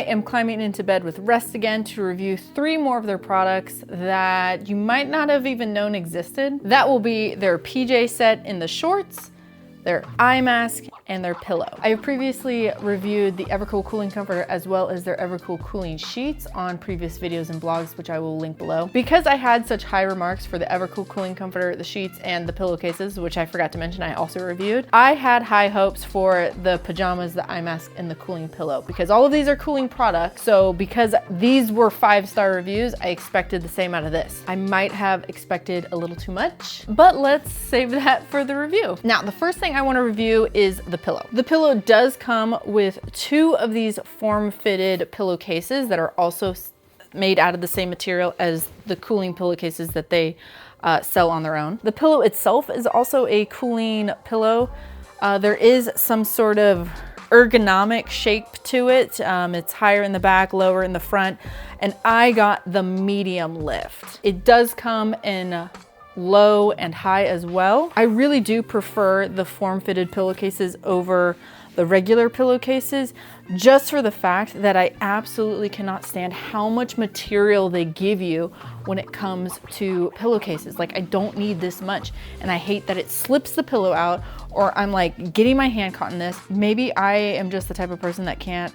am climbing into bed with Rest again to review 3 more of their products that you might not have even known existed. That will be their PJ set in the shorts, their eye mask, and their pillow. I have previously reviewed the Evercool cooling comforter as well as their Evercool cooling sheets on previous videos and blogs, which I will link below. Because I had such high remarks for the Evercool cooling comforter, the sheets, and the pillowcases, which I forgot to mention I also reviewed, I had high hopes for the pajamas, the eye mask, and the cooling pillow, because all of these are cooling products. So because these were 5-star reviews, I expected the same out of this. I might have expected a little too much, but let's save that for the review. Now, the first thing I want to review is the pillow. The pillow does come with 2 of these form-fitted pillowcases that are also made out of the same material as the cooling pillowcases that they sell on their own. The pillow itself is also a cooling pillow. There is some sort of ergonomic shape to it. It's higher in the back, lower in the front, and I got the medium lift. It does come in low and high as well. I really do prefer the form-fitted pillowcases over the regular pillowcases, just for the fact that I absolutely cannot stand how much material they give you when it comes to pillowcases. Like, I don't need this much, and I hate that it slips the pillow out, or I'm like getting my hand caught in this. Maybe I am just the type of person that can't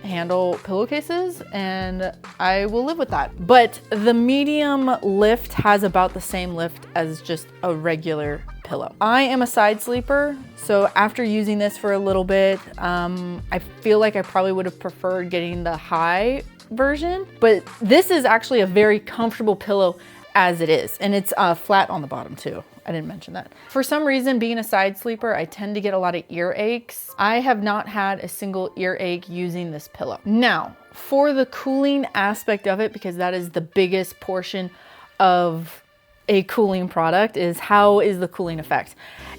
handle pillowcases, and I will live with that. But the medium lift has about the same lift as just a regular pillow. I am a side sleeper, so after using this for a little bit, I feel like I probably would have preferred getting the high version, but this is actually a very comfortable pillow as it is, and it's flat on the bottom too. I didn't mention that. For some reason, being a side sleeper, I tend to get a lot of earaches. I have not had a single earache using this pillow. Now, for the cooling aspect of it, because that is the biggest portion of a cooling product, is how is the cooling effect?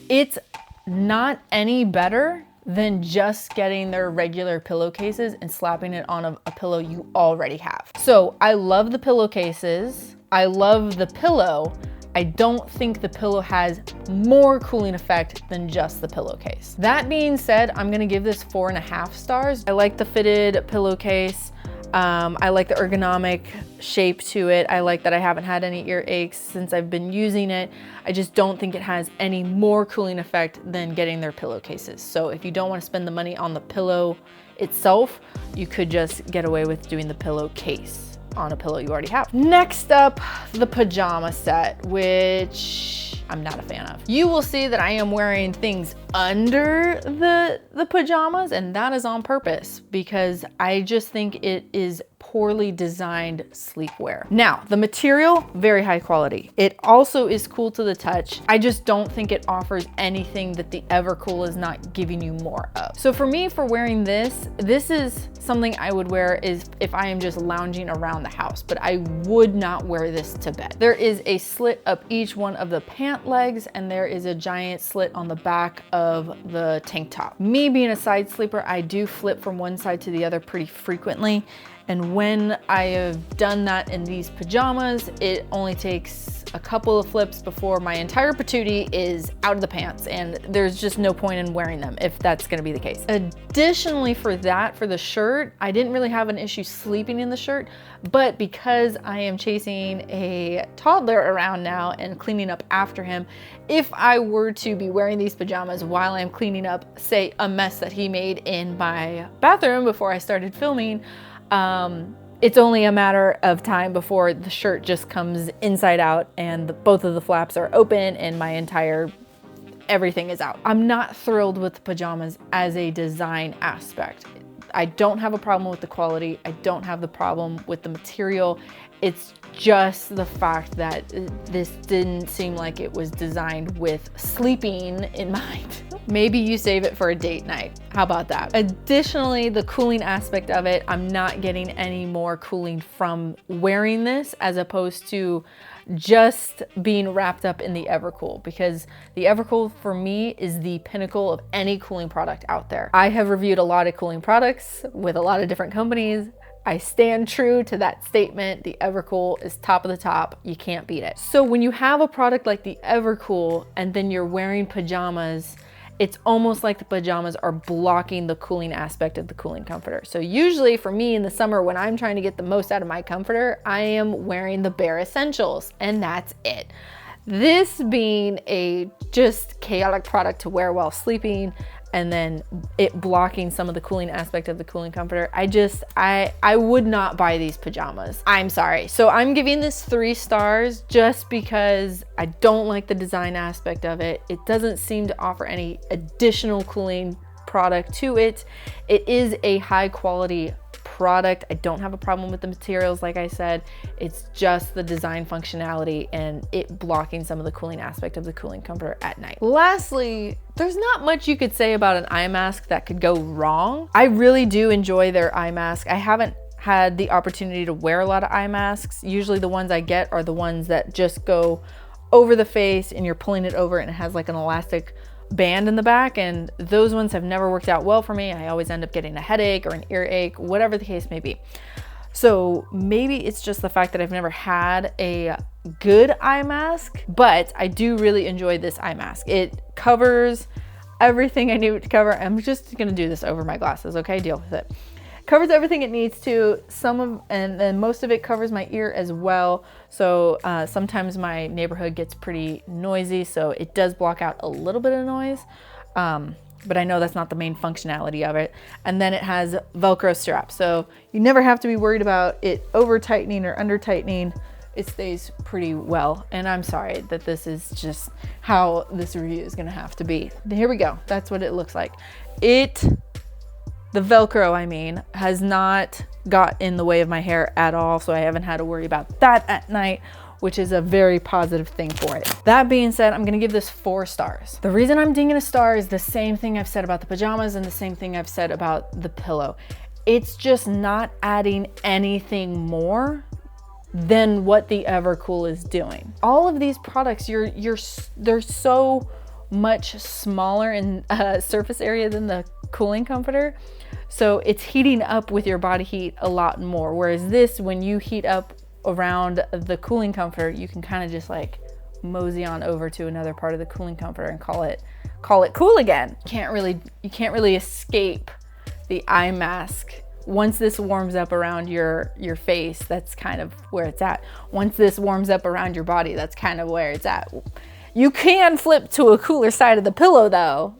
It's not any better than just getting their regular pillowcases and slapping it on a pillow you already have. So I love the pillowcases. I love the pillow. I don't think the pillow has more cooling effect than just the pillowcase. That being said, I'm gonna give this 4.5 stars. I like the fitted pillowcase. I like the ergonomic shape to it. I like that I haven't had any earaches since I've been using it. I just don't think it has any more cooling effect than getting their pillowcases. So if you don't want to spend the money on the pillow itself, you could just get away with doing the pillowcase on a pillow you already have. Next up, the pajama set, which I'm not a fan of. You will see that I am wearing things under the pajamas, and that is on purpose because I just think it is poorly designed sleepwear. Now, the material, very high quality. It also is cool to the touch. I just don't think it offers anything that the Evercool is not giving you more of. So for me, for wearing this is something I would wear is if I am just lounging around the house, but I would not wear this to bed. There is a slit up each one of the pant legs, and there is a giant slit on the back of the tank top. Me being a side sleeper, I do flip from one side to the other pretty frequently. And when I have done that in these pajamas, it only takes a couple of flips before my entire patootie is out of the pants, and there's just no point in wearing them if that's gonna be the case. Additionally, for the shirt, I didn't really have an issue sleeping in the shirt, but because I am chasing a toddler around now and cleaning up after him, if I were to be wearing these pajamas while I'm cleaning up, say, a mess that he made in my bathroom before I started filming, it's only a matter of time before the shirt just comes inside out and both of the flaps are open and my entire everything is out. I'm not thrilled with the pajamas as a design aspect. I don't have a problem with the quality. I don't have the problem with the material. It's just the fact that this didn't seem like it was designed with sleeping in mind. Maybe you save it for a date night. How about that? Additionally, the cooling aspect of it, I'm not getting any more cooling from wearing this as opposed to just being wrapped up in the Evercool, because the Evercool for me is the pinnacle of any cooling product out there. I have reviewed a lot of cooling products with a lot of different companies. I stand true to that statement. The Evercool is top of the top. You can't beat it. So when you have a product like the Evercool and then you're wearing pajamas, it's almost like the pajamas are blocking the cooling aspect of the cooling comforter. So usually for me in the summer, when I'm trying to get the most out of my comforter, I am wearing the bare essentials, and that's it. This being a just chaotic product to wear while sleeping, and then it blocking some of the cooling aspect of the cooling comforter, I would not buy these pajamas. I'm sorry. So I'm giving this 3 stars just because I don't like the design aspect of it. It doesn't seem to offer any additional cooling product to it. It is a high quality product. I don't have a problem with the materials, like I said. It's just the design functionality and it blocking some of the cooling aspect of the cooling comforter at night. Lastly, there's not much you could say about an eye mask that could go wrong. I really do enjoy their eye mask. I haven't had the opportunity to wear a lot of eye masks. Usually the ones I get are the ones that just go over the face and you're pulling it over and it has like an elastic band in the back, and those ones have never worked out well for me. I always end up getting a headache or an earache, whatever the case may be. So maybe it's just the fact that I've never had a good eye mask, but I do really enjoy this eye mask. It covers everything I need it to cover. I'm just gonna do this over my glasses, okay? Deal with it. Covers everything it needs to. And then most of it covers my ear as well. So sometimes my neighborhood gets pretty noisy, so it does block out a little bit of noise. But I know that's not the main functionality of it. And then it has Velcro straps, so you never have to be worried about it over tightening or under tightening. It stays pretty well. And I'm sorry that this is just how this review is gonna have to be. Here we go. That's what it looks like. The Velcro, I mean, has not got in the way of my hair at all, so I haven't had to worry about that at night, which is a very positive thing for it. That being said, I'm gonna give this 4 stars. The reason I'm dinging a star is the same thing I've said about the pajamas and the same thing I've said about the pillow. It's just not adding anything more than what the Evercool is doing. All of these products, they're so much smaller in surface area than the cooling comforter, so it's heating up with your body heat a lot more, whereas this, when you heat up around the cooling comforter, you can kind of just like mosey on over to another part of the cooling comforter and call it cool again. You can't really escape the eye mask. Once this warms up around your face, that's kind of where it's at. Once this warms up around your body, that's kind of where it's at. You can flip to a cooler side of the pillow though.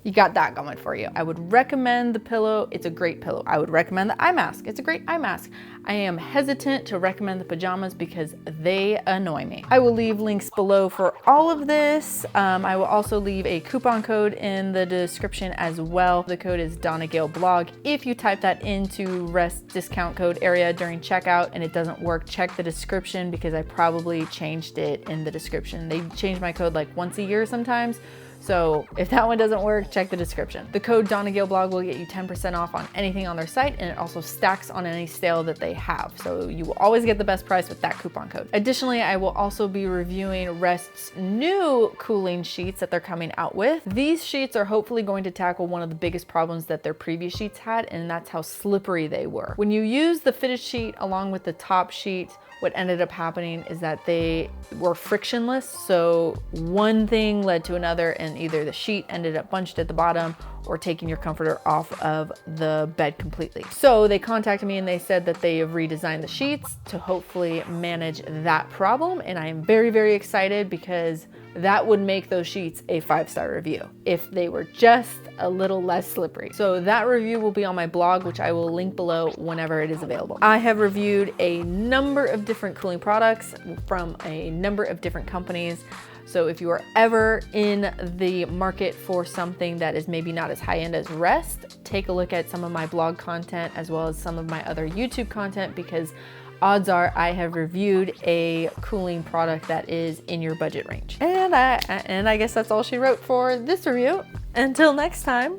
You got that going for you. I would recommend the pillow. It's a great pillow. I would recommend the eye mask. It's a great eye mask. I am hesitant to recommend the pajamas because they annoy me. I will leave links below for all of this. I will also leave a coupon code in the description as well. The code is DonnaGaleBlog. If you type that into Rest discount code area during checkout and it doesn't work, check the description because I probably changed it in the description. They change my code like once a year sometimes. So if that one doesn't work, check the description. The code DonnaGaleBlog will get you 10% off on anything on their site, and it also stacks on any sale that they have. So you will always get the best price with that coupon code. Additionally, I will also be reviewing Rest's new cooling sheets that they're coming out with. These sheets are hopefully going to tackle one of the biggest problems that their previous sheets had, and that's how slippery they were. When you use the fitted sheet along with the top sheet, what ended up happening is that they were frictionless. So one thing led to another, and either the sheet ended up bunched at the bottom or taking your comforter off of the bed completely. So they contacted me and they said that they have redesigned the sheets to hopefully manage that problem. And I am very, very excited because that would make those sheets a 5-star review if they were just a little less slippery. So that review will be on my blog, which I will link below whenever it is available. I have reviewed a number of different cooling products from a number of different companies. So if you are ever in the market for something that is maybe not as high end as Rest, take a look at some of my blog content as well as some of my other YouTube content, because odds are I have reviewed a cooling product that is in your budget range. And I guess that's all she wrote for this review. Until next time.